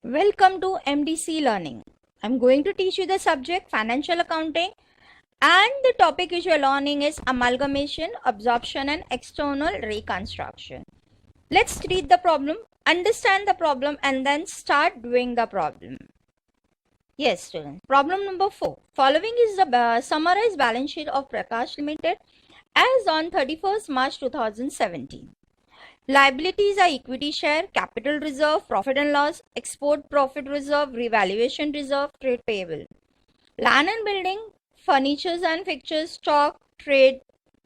Welcome to MDC Learning. I'm going to teach you the subject Financial Accounting, and the topic which you're learning is Amalgamation, Absorption and External Reconstruction. Let's read the problem, understand the problem, and then start doing the problem. Yes, students. Problem number 4. Following is the summarized balance sheet of Prakash Limited as on 31st March 2017. Liabilities are equity share, capital reserve, profit and loss, export profit reserve, revaluation reserve, trade payable. Land and building, furnitures and fixtures, stock, trade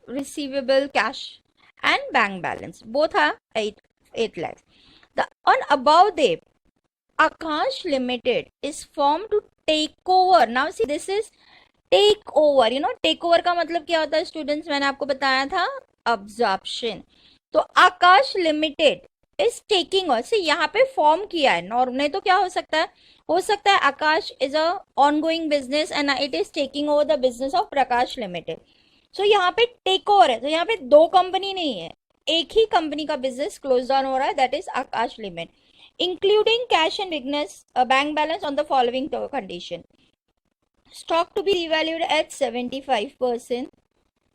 receivable, cash, and bank balance. Both are 8 lakhs. On above the Akash Limited is formed to take over. Now see, this is take over. Take over का मतलब क्या होता है students? मैंने आपको बताया था absorption. तो आकाश लिमिटेड इज टेकिंग ओवर से यहाँ पे फॉर्म किया है. नहीं तो क्या हो सकता है Akash is a ongoing business and it is taking over the business of Prakash limited. So यहाँ पे टेक ओवर है, तो यहाँ पे दो कंपनी नहीं है, एक ही कंपनी का बिजनेस क्लोज डाउन हो रहा है, that is Akash limited, including cash and business bank balance on the following condition. Stock to be revalued at 75%.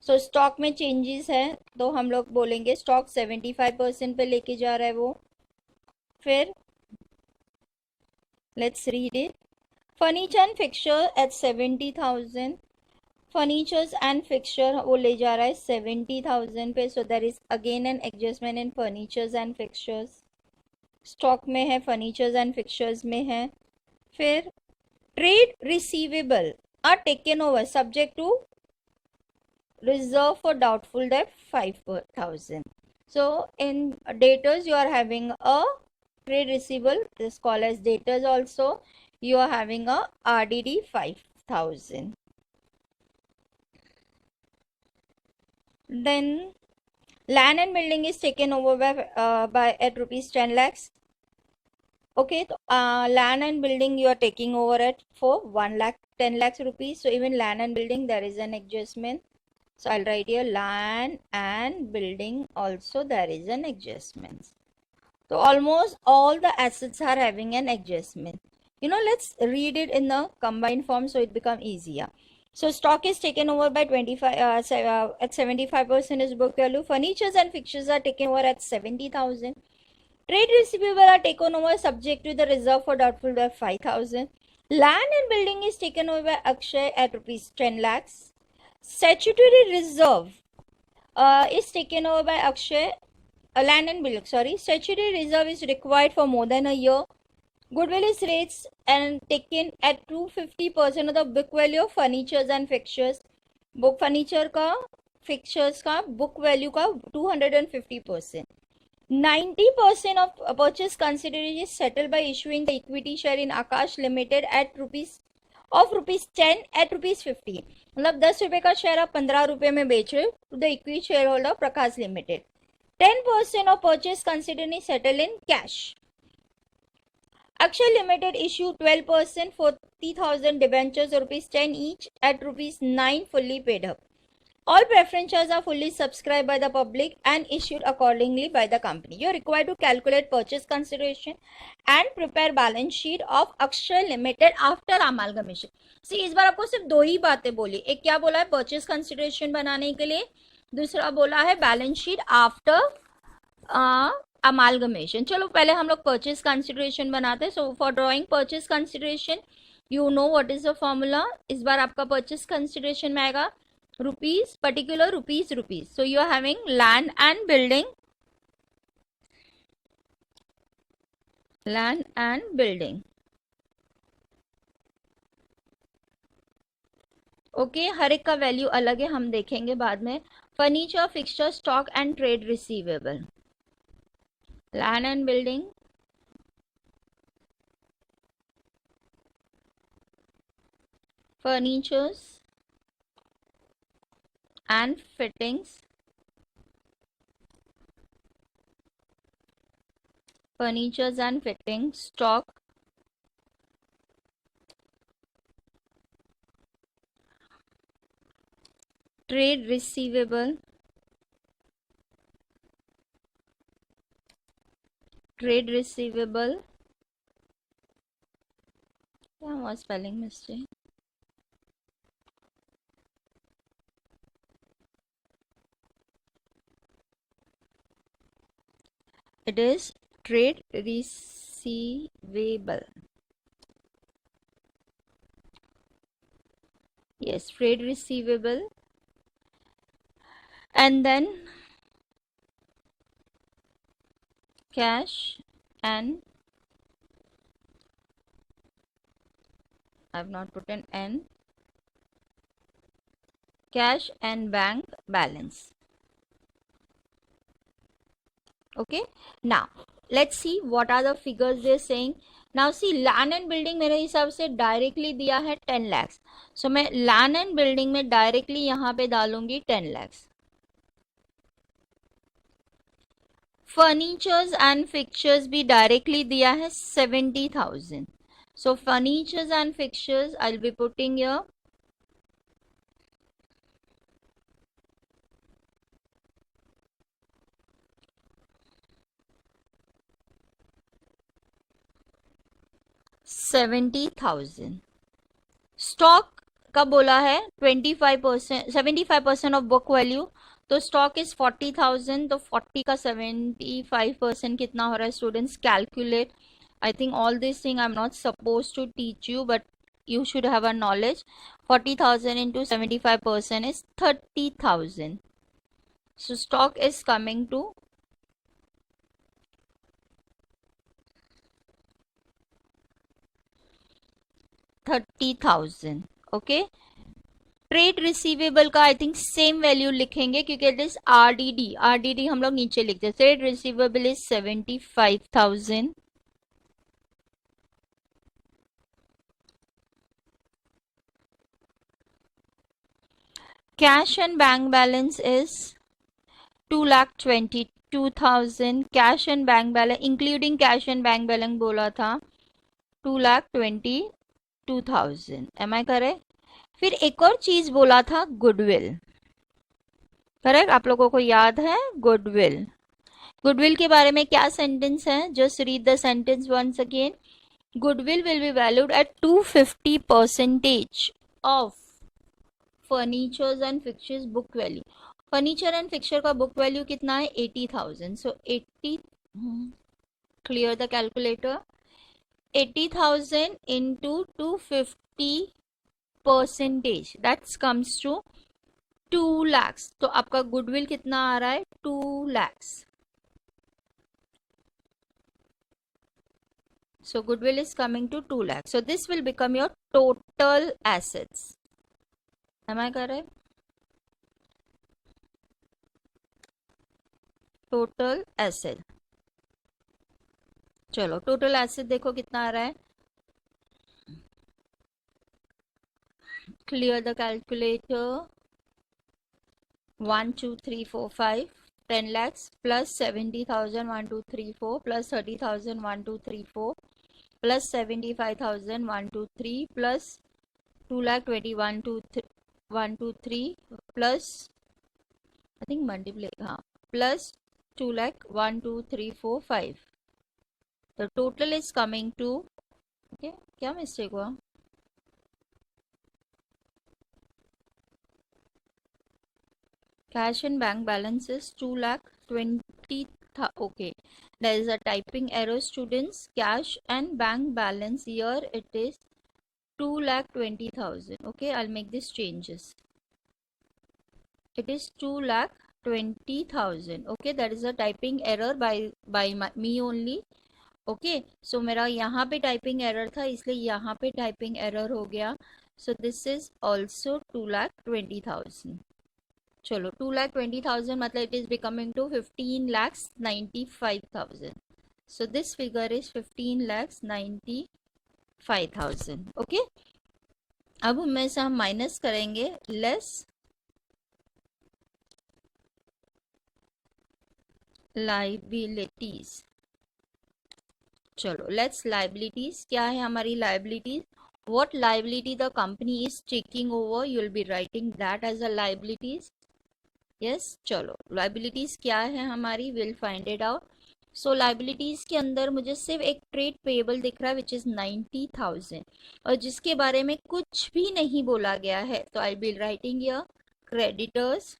So stock में चेंजेस है तो हम लोग बोलेंगे स्टॉक 75% पे लेके जा रहा है वो. फिर let's read it. Furniture and fixture at 70,000. Furnitures and fixture वो ले जा रहा है 70,000 पे. So there is again an adjustment in furnitures and fixtures. Stock में है, फर्नीचर्स एंड फिक्सचर्स में है. फिर trade receivable are taken over subject to reserve for doubtful debt 5,000. So in debtors you are having a trade receivable, this called as debtors. Also you are having a RDD 5,000. Then land and building is taken over by at rupees 10 lakhs. Okay, so land and building you are taking over at for 1 lakh 10 lakhs rupees. So even land and building there is an adjustment. So I'll write here land and building also there is an adjustment. So almost all the assets are having an adjustment. Let's read it in the combined form so it become easier. So stock is taken over by 25 at 75% is book value. Furnitures and fixtures are taken over at 70,000. Trade receivable are taken over subject to the reserve for doubtful debt 5,000. Land and building is taken over by Akshay at rupees 10 lakhs. Statutory reserve is taken over by Akshay. Land and building, sorry. Statutory reserve is required for more than a year. Goodwill is raised and taken at 250% of the book value of furnitures and fixtures. Book furniture का fixtures का book value का 250%. 90% of purchase consideration is settled by issuing the equity share in Akash Limited at rupees 10 at rupees 50. मतलब 10 रुपए का share आप 15 रुपए में बेच रहे हो to the equity share holder Prakash limited. 10% of purchase consideration is settled in cash. Akshay Limited issue 12% 40,000 debentures rupees 10 each at rupees 9 fully paid up. All preference shares are fully subscribed by the public and issued accordingly by the company. You are required to calculate purchase consideration and prepare balance sheet of Akshay Limited after amalgamation. See, इस बार आपको सिर्फ दो ही बातें बोली. एक क्या बोला है purchase consideration बनाने के लिए, दूसरा बोला है balance sheet after amalgamation. चलो पहले हम लोग purchase consideration बनाते हैं. So for drawing purchase consideration, you know what is the formula. इस बार आपका purchase consideration में आएगा rupees, particular rupees. So you are having land and building. Land and building. Okay हर एक का वैल्यू अलग है, हम देखेंगे बाद में. Furniture, fixture, stock and trade receivable. Land and building, furnitures and fittings, furnitures and fittings, stock, trade receivable, क्या हुआ spelling mistake? It is trade receivable. Yes, trade receivable. And then cash and I've not put an N. Cash and bank balance. Okay. Now let's see what are the figures they're saying. Now see, land and building मेरे हिसाब से directly दिया है 10 lakhs. So मैं land and building में directly यहाँ पे डालूंगी 10 lakhs. Furnitures and fixtures भी डायरेक्टली दिया है 70,000. So furnitures and fixtures I'll be putting here 70,000. Stock का बोला है 25%, 75% ऑफ बुक वैल्यू. तो स्टॉक इज 40,000. तो 40 का 75% कितना हो रहा है students? Calculate. I think all this thing I am not suppose to teach you, but you should have a knowledge. 40,000 into 75% is 30,000. So stock is coming to 30,000. Okay. Trade receivable का I think same value लिखेंगे क्योंकि it is RDD. RDD हम लोग नीचे लिखते हैं. Trade receivable is 75,000. Cash and bank balance is 2,22,000. Cash and bank balance including cash and bank balance बोला था 2,22,000. Am I correct? फिर एक और चीज बोला था गुडविल. करेक्ट? आप लोगों को याद है गुडविल? गुडविल के बारे में क्या सेंटेंस है? Just read the sentence once again. Goodwill will be valued at 250% of furnitures and fixtures book value. Furniture and fixture का बुक वैल्यू कितना है? 80,000. So 80, clear the calculator. 80,000 into 250%, that comes to 2 lakhs. तो आपका goodwill कितना आ रहा है? 2 lakhs. So goodwill is coming to 2 lakhs. So this will become your total assets. Am I correct? Total asset. चलो total asset देखो कितना आ रहा है. Clear the calculator. 1 2 3 4 5 10 lakhs plus 70,000 1 2 3 4 plus 30,000 1 2 3 4 plus 75,000 1 2 3 plus 2,21,1 2 3 plus I think multiply plus 2,01 2 3 4 5. The total is coming to, okay, क्या mistake हुआ? Cash and bank balance is 2,20,000. Okay, there is a typing error students. Cash and bank balance here it is 2,20,000. Okay, I'll make these changes. It is 2,20,000. Okay, that is a typing error by me only. Okay. So मेरा यहाँ पे typing error था इसलिए यहाँ पे typing error हो गया. So this is also 2,20,000. चलो 2,20,000 मतलब it is becoming to 15,95,000. So this figure is 15,95,000. Okay. अब उनमें से हम माइनस करेंगे लेस लाइबिलिटीज. चलो लेट्स लाइबिलिटीज. क्या है हमारी liabilities? What liability the company is taking over, you will be writing that as a liabilities. Yes. चलो लाइबिलिटीज क्या है हमारी, will find it out. So liabilities के अंदर मुझे सिर्फ एक ट्रेड पेएबल दिख रहा है विच इज 90,000 और जिसके बारे में कुछ भी नहीं बोला गया है, तो I be writing here creditors,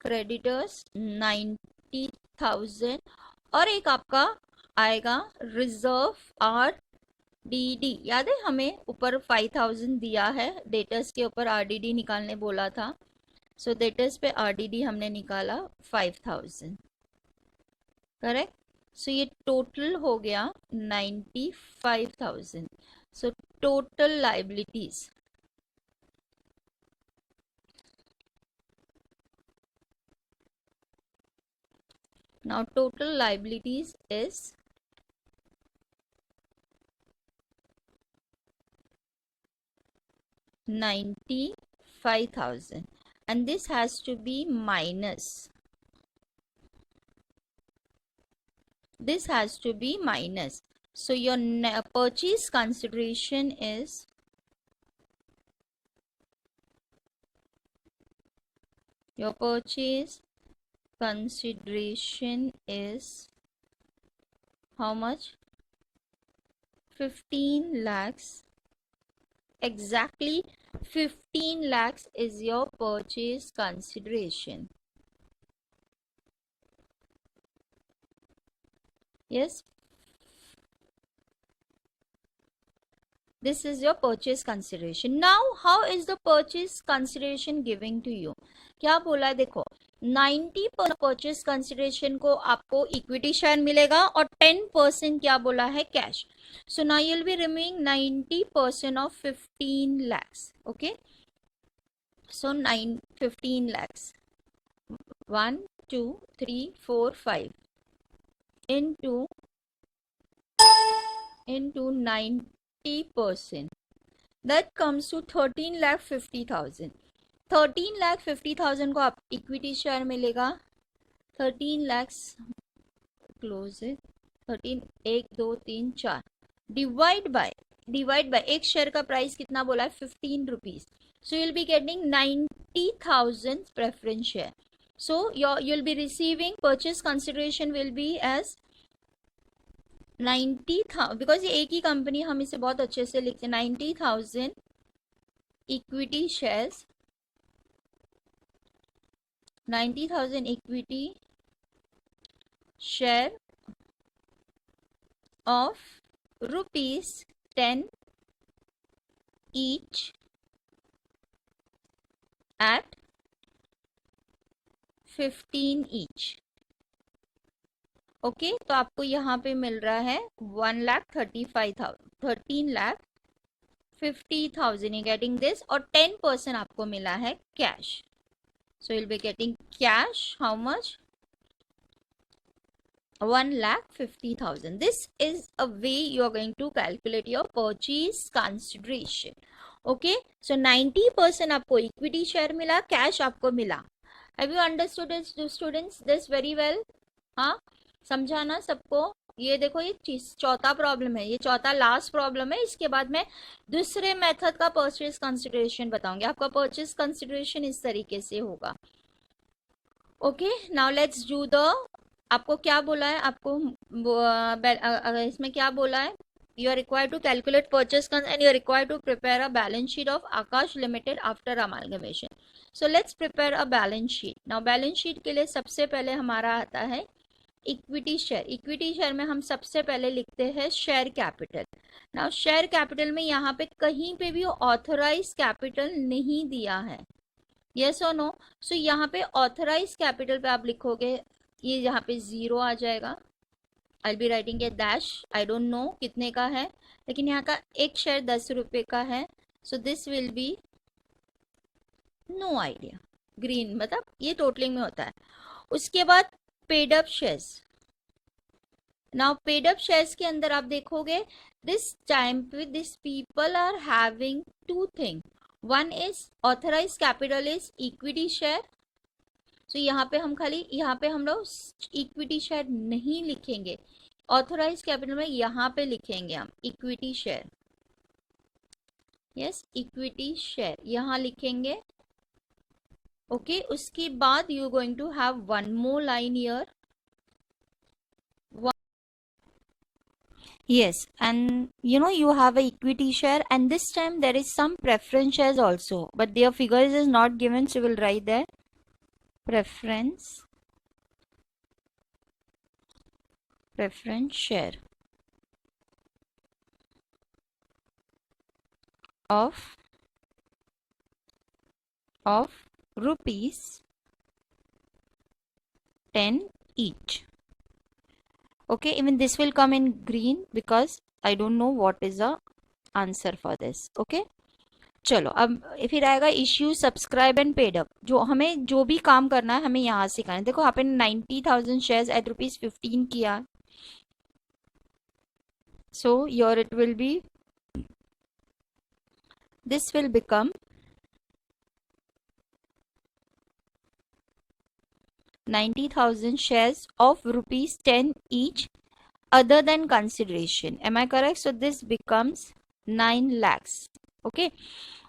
creditors 90,000 और एक आपका आएगा रिजर्व RDD। याद है हमें ऊपर 5,000 दिया है, डेटर्स के ऊपर RDD निकालने बोला था, सो डेटर्स पे RDD हमने निकाला 5,000, करेक्ट। सो ये टोटल हो गया 95,000। So total liabilities, now total liabilities is 95,000 and this has to be minus, this has to be minus. So your purchase consideration is your purchase consideration is how much? 15 lakhs. Exactly 15 lakhs is your purchase consideration. Yes, this is your purchase consideration. Now how is the purchase consideration giving to you? क्या बोला है देखो, 90% purchase consideration को आपको equity share मिलेगा और 10% क्या बोला है, cash. So now you will be remaining 90% of 15 lakhs. Okay, so 15 lakhs 1 2 3 4 5 into 90%, that comes to 13,50,000. 13,50,000 को आप इक्विटी शेयर मिलेगा. 13 lakhs क्लोज है, 13 1 2 3 4 डिवाइड बाय एक शेयर का प्राइस कितना बोला है, 15 rupees. So you will be getting 90,000 preference share. So you will be receiving purchase consideration will be as 90,000, because ये एक ही कंपनी, हम इसे बहुत अच्छे से लिखते हैं 90,000 equity shares, 90,000 equity share of rupees 10 each at 15 each. Okay, तो आपको यहाँ पे मिल रहा है 1,35,000, 13,50,000 you getting this, और 10% आपको मिला है cash. So you'll be getting cash how much? 1,50,000. This is a way you are going to calculate your purchase consideration. Okay, so 90% आपको equity share मिला, cash आपको मिला. Have you understood it, students, this very well? हाँ, समझा ना सबको? ये देखो, ये चौथा प्रॉब्लम है, ये चौथा लास्ट प्रॉब्लम है. इसके बाद मैं दूसरे मेथड का परचेज कंसिडरेशन बताऊंगी. आपका परचेज कंसिडरेशन इस तरीके से होगा. Okay, now let's do the, आपको क्या बोला है, आपको इसमें क्या बोला है, you are required to calculate purchase and you are required to prepare a balance sheet of Akash Limited after amalgamation. So let's prepare a balance sheet. Now balance sheet के लिए सबसे पहले हमारा आता है इक्विटी शेयर. इक्विटी शेयर में हम सबसे पहले लिखते हैं share capital. Now share capital में यहाँ पे कहीं पे भी ऑथराइज कैपिटल नहीं दिया है, यस और नो. सो यहाँ पे ऑथराइज कैपिटल पे आप लिखोगे, ये यहाँ पे 0 आ जाएगा. I be writing a dash, I don't know कितने का है, लेकिन यहाँ का एक शेयर 10 रुपये का है. So this will be no idea, green, मतलब ये टोटलिंग में होता है. उसके बाद paid up shares. Now paid up shares के अंदर आप देखोगे, दिस टाइम पे this people are having two thing. One is authorise capital is equity share. So यहाँ पे हम खाली, यहाँ पे हम लोग इक्विटी शेयर नहीं लिखेंगे, ऑथराइज कैपिटल में यहाँ पे लिखेंगे हम equity share. Yes, equity share यहाँ लिखेंगे. Okay, उसके बाद you are going to have one more line here. Yes, and you have a equity share, and this time there is some preference shares also, but their figures is not given, so we'll write there preference share of rupees 10 each. Okay, even this will come in green because I don't know what is the answer for this. Okay, चलो अब फिर आएगा issue subscribe and paid up. जो भी काम करना है हमें यहाँ से करना है. देखो आपने 90,000 शेयर्स एट ₹15 किया, so here it will be, this will become 90,000 shares of ₹10 each other than consideration. Am I correct? So this becomes 9 lakhs. Okay.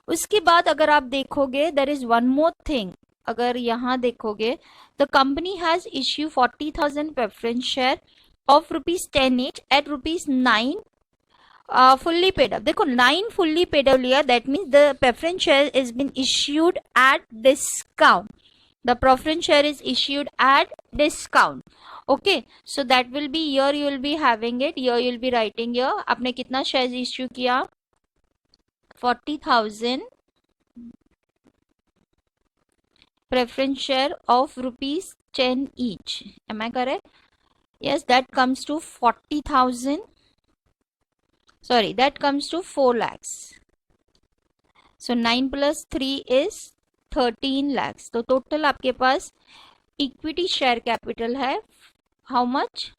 उसके बाद अगर आप देखोगे there is one more thing. अगर यहाँ देखोगे the company has issued 40,000 preference share of ₹10 each at ₹9 fully paid up. देखो 9 fully paid up लिया, that means the preference share is been issued at discount. The preference share is issued at discount. Okay, so that will be, here you will be having it, here you will be writing here आपने कितना shares issue किया, 40,000 preference share of ₹10 each. Am I correct? Yes, that comes to 40,000. Sorry, that comes to 4 lakhs. So 9 plus 3 is 13 lakhs. तो total आपके पास equity share capital है how much?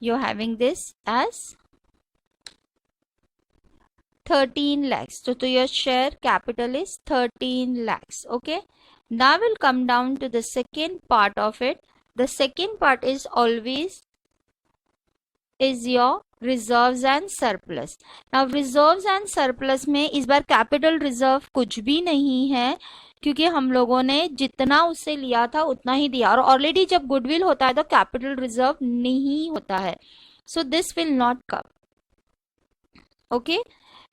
You're having this as 13 lakhs. So your share capital is 13 lakhs. Okay. Now we'll come down to the second part of it. The second part is always is your reserves and surplus. Now reserves and surplus में इस बार capital reserve कुछ भी नहीं है, क्योंकि हम लोगों ने जितना उससे लिया था उतना ही दिया, और ऑलरेडी जब गुडविल होता है तो कैपिटल रिजर्व नहीं होता है. So this will not come. Okay.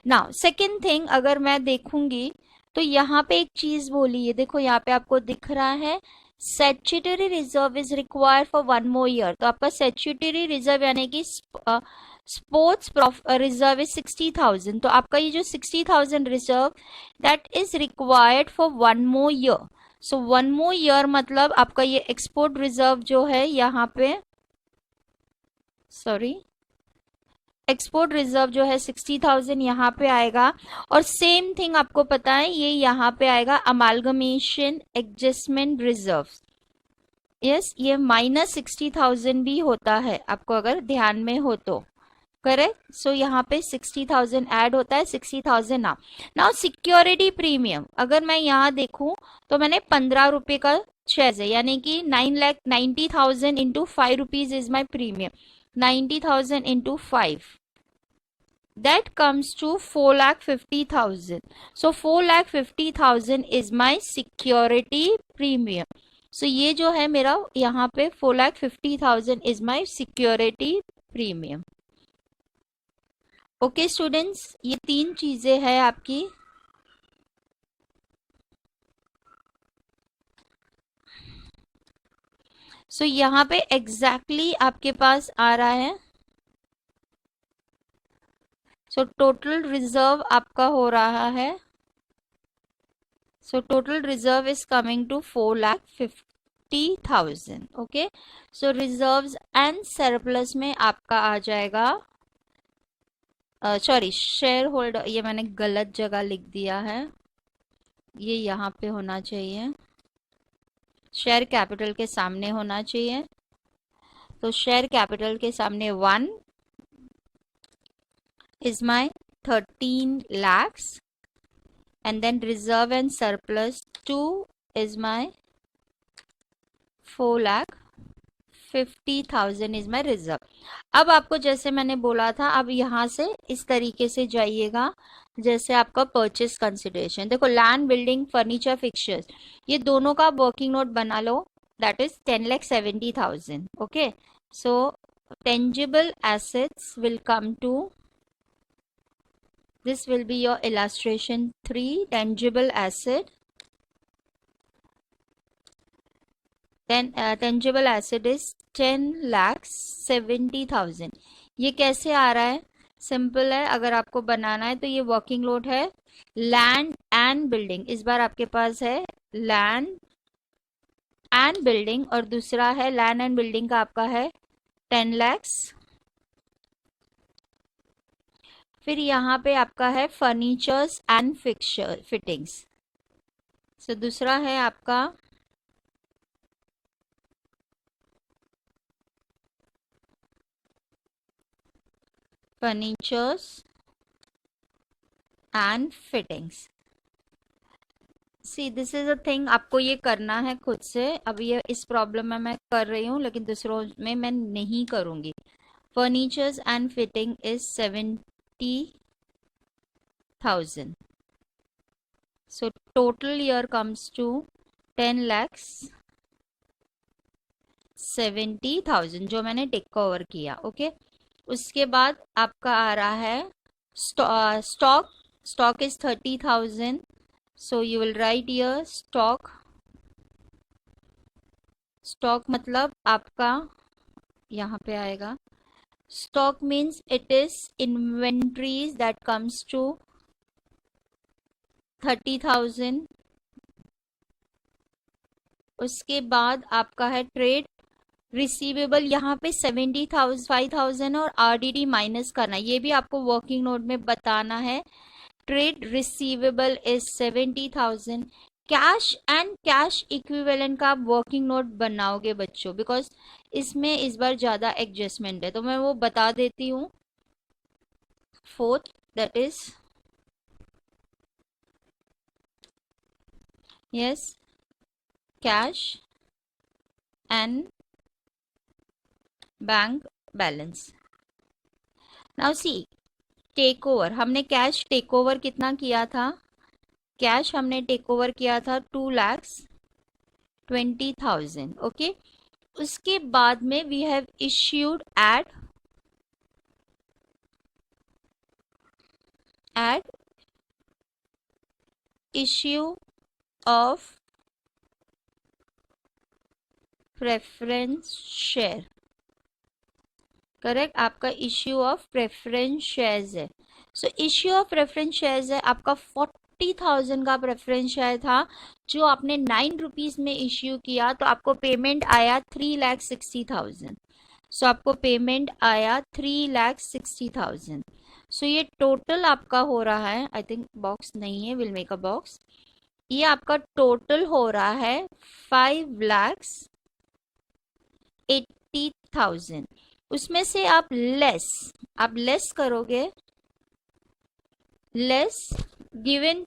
Now second thing, अगर मैं देखूंगी तो यहाँ पे एक चीज बोली है, देखो यहाँ पे आपको दिख रहा है statutory reserve is required for 1 more year. तो आपका स्टैट्यूटरी रिजर्व यानी कि स्पोर्ट्स रिजर्व इज 60,000. तो आपका ये जो 60,000 reserve that is required for 1 more year. So 1 more year मतलब आपका ये एक्सपोर्ट रिजर्व जो है यहाँ पे, सॉरी, एक्सपोर्ट रिजर्व जो है 60,000 यहाँ पे आएगा. और सेम थिंग आपको पता है ये यहाँ पे आएगा अमालगमेशन एडजस्टमेंट रिजर्व. यस, ये -60,000 भी होता है आपको अगर ध्यान में हो तो. करेक्ट. सो यहाँ पे 60,000 ऐड होता है. 60,000 नाउ सिक्योरिटी प्रीमियम अगर मैं यहाँ देखूं तो मैंने 15 रुपए का शेयर है, यानी कि 9,90,000 into 5 rupees is my premium. 90,000 into 5, that comes to 4,50,000. So 4,50,000 is my security premium. So ये जो है मेरा यहाँ पे 4,50,000 is my security premium. Okay students, ये 3 चीजें हैं आपकी. सो यहाँ पे एग्जैक्टली आपके पास आ रहा है. सो टोटल रिजर्व आपका हो रहा है, so total reserve is coming to 4,50,000. Okay. So reserves and surplus में आपका आ जाएगा, सॉरी, शेयर होल्डर, ये मैंने गलत जगह लिख दिया है, ये यहाँ पे होना चाहिए, शेयर कैपिटल के सामने होना चाहिए. तो शेयर कैपिटल के सामने 1 is my 13 lakhs, and then reserve and surplus 2 is my 4,50,000. 50,000 is my reserve. अब आपको जैसे मैंने बोला था, अब यहाँ से इस तरीके से जाइएगा जैसे आपका परचेस कंसिडरेशन। देखो लैंड, बिल्डिंग, फर्नीचर, फिक्चर्स, ये दोनों का वर्किंग नोट बना लो, that is 10,70,000। Okay, so tangible assets will come to, this will be your illustration 3, tangible asset. Then tangible asset is 10,70,000। ये कैसे आ रहा है? सिंपल है, अगर आपको बनाना है तो ये वर्किंग लोड है लैंड एंड बिल्डिंग। इस बार आपके पास है लैंड एंड बिल्डिंग, और दूसरा है लैंड एंड बिल्डिंग का आपका है 10 lakhs। फिर यहाँ पे आपका है फर्नीचर्स एंड फिक्चर फिटिंग्स। सो दूसरा है आपका furnitures and fittings. See this is a thing, आपको ये करना है खुद से। अब ये इस प्रॉब्लम में मैं कर रही हूँ, लेकिन दूसरों में मैं नहीं करूँगी। Furnitures and fitting is 70,000। So total year comes to 10,70,000 जो मैंने टेक ओवर किया। ओके, उसके बाद आपका आ रहा है stock. Stock is 30,000। So you will write here stock. Stock मतलब आपका यहाँ पे आएगा, stock means it is inventories that comes to 30,000। उसके बाद आपका है ट्रेड रिसीवेबल, यहाँ पे 75,000 और आरडीडी माइनस करना, ये भी आपको वर्किंग नोट में बताना है। Trade receivable is 70,000। Cash and cash equivalent का आप वर्किंग नोट बनाओगे बच्चों, बिकॉज इसमें इस बार ज्यादा एडजस्टमेंट है, तो मैं वो बता देती हूँ। Fourth, that is yes cash and bank balance. Now see take over, हमने कैश टेक ओवर कितना किया था? कैश हमने टेक ओवर किया था 2,20,000। ओके, उसके बाद में we have issued at issue of preference share. Correct, आपका इश्यू ऑफ प्रेफरेंस शेयर्स है। So issue of preference shares है आपका 40,000 का प्रेफरेंस शेयर था, जो आपने 9 रुपीज में इश्यू किया, तो आपको पेमेंट आया 3,60,000। सो आपको पेमेंट आया 3,60,000। सो ये टोटल आपका हो रहा है, आई थिंक बॉक्स नहीं है, विल मेक अ बॉक्स। ये आपका टोटल हो रहा है 5,80,000। उसमें से आप लेस करोगे, less given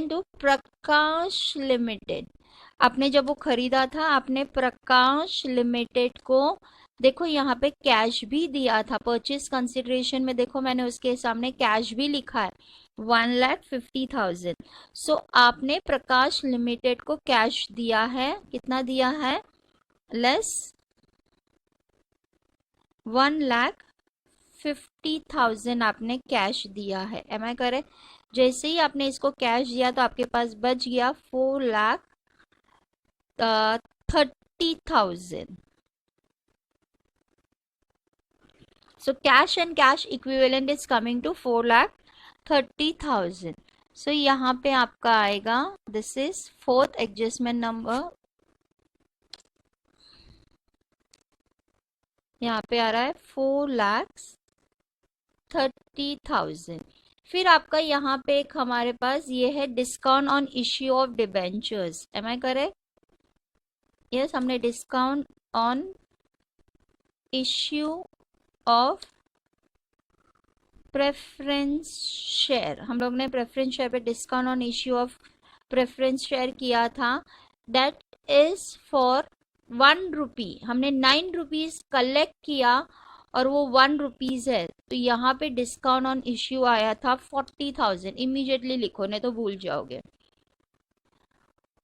to Prakash limited. आपने जब वो खरीदा था, आपने प्रकाश लिमिटेड को, देखो यहाँ पे कैश भी दिया था परचेज कंसिडरेशन में, देखो मैंने उसके सामने कैश भी लिखा है 1,50,000। सो आपने प्रकाश लिमिटेड को कैश दिया है, कितना दिया है? लेस 1,50,000 आपने कैश दिया है। Am I correct? जैसे ही आपने इसको कैश दिया तो आपके पास बच गया 4,30,000। So cash and cash equivalent is coming to 4,30,000. So यहाँ पे आपका आएगा, this is fourth adjustment number, यहाँ पे आ रहा है 4,30,000। फिर आपका यहाँ पे एक हमारे पास ये है discount on issue of debentures. Am I correct? Yes, हमने discount on issue of preference share, हम लोग ने प्रेफरेंस शेयर पे discount on issue of preference share किया था, दैट इज फॉर 1 रुपी। हमने 9 रुपीज कलेक्ट किया और वो 1 रुपीज है, तो यहाँ पे डिस्काउंट ऑन इश्यू आया था 40,000। इमीडिएटली लिखो, नहीं तो भूल जाओगे।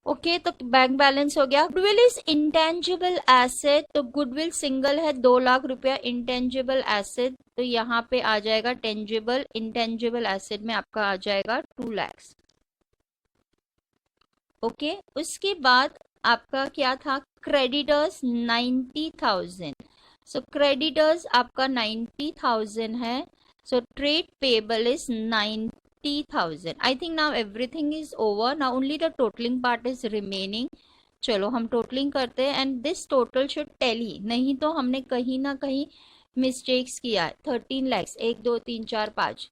ओके तो बैंक बैलेंस हो गया। गुडविल इज इंटेंजिबल एसेट, तो गुडविल सिंगल है 2 लाख रुपया। इंटेंजिबल एसेट तो यहाँ पे आ जाएगा टेंजिबल, इंटेंजिबल एसेट में आपका आ जाएगा 2 लाख। ओके उसके बाद आपका क्या था, क्रेडिटर्स 90,000। सो क्रेडिटर्स आपका 90,000 है। So trade payable is 90,000। I think now everything is over. Now only the totaling part is remaining. चलो हम टोटलिंग करते हैं and this total should tally, नहीं तो हमने कहीं ना कहीं मिस्टेक्स किया है। 13 lakhs 1 2 3 4 5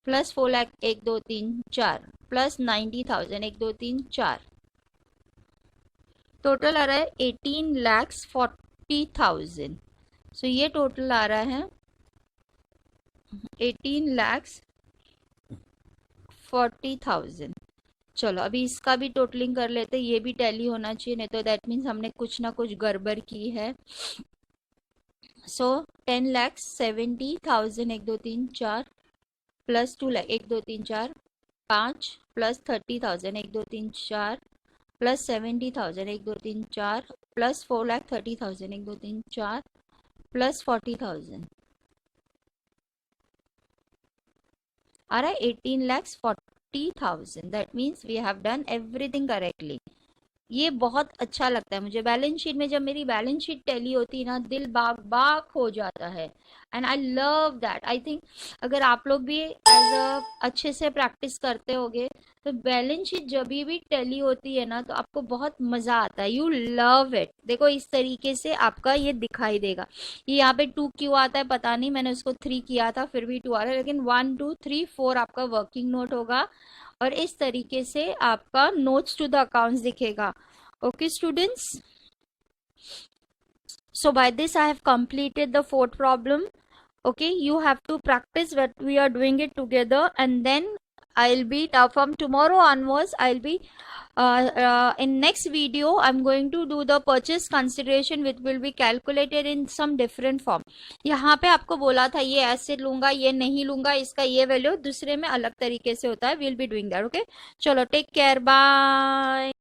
plus 4 lakh 1 2 3 4 plus 90,000 1 2 3 4, total आ रहा है 18,40,000। सो ये टोटल आ रहा है 18,40,000। चलो अभी इसका भी टोटलिंग कर लेते, ये भी टैली होना चाहिए, नहीं तो दैट मीन्स हमने कुछ ना कुछ गड़बड़ की है। So 10,70,000 1 2 3 4 plus 2 lakh 1 2 3 4 5 plus 30,000 1 2 3 4 plus 70,000 1 2 3 4 plus 4,30,000 1 2 3 4 plus 40,000 आ रहा है 18,40,000। That means we have done everything correctly. ये बहुत अच्छा लगता है मुझे बैलेंस शीट में, जब मेरी बैलेंस शीट टैली होती है ना, दिल बाग बाग हो जाता है and I love that. I think अगर आप लोग भी एज अ अच्छे से प्रैक्टिस करते होगे तो बैलेंस शीट जब भी टैली होती है ना तो आपको बहुत मजा आता है, यू लव इट। देखो इस तरीके से आपका ये दिखाई देगा। ये यहाँ पे 2 क्यों आता है पता नहीं, मैंने उसको 3 किया था फिर भी 2 आ रहा है, लेकिन 1 2 3 4 आपका वर्किंग नोट होगा और इस तरीके से आपका नोट्स टू द अकाउंट्स दिखेगा। Okay students, so by this I have completed the 4th problem. Okay, you have to practice what we are doing it together, and then I'll be from tomorrow onwards I'll be in next video I'm going to do the purchase consideration which will be calculated in some different form. यहाँ पे आपको बोला था ये ऐसे लूंगा ये नहीं लूंगा, इसका ये वैल्यू दूसरे में अलग तरीके से होता है, we'll be doing that. Okay, चलो टेक केयर, बाय।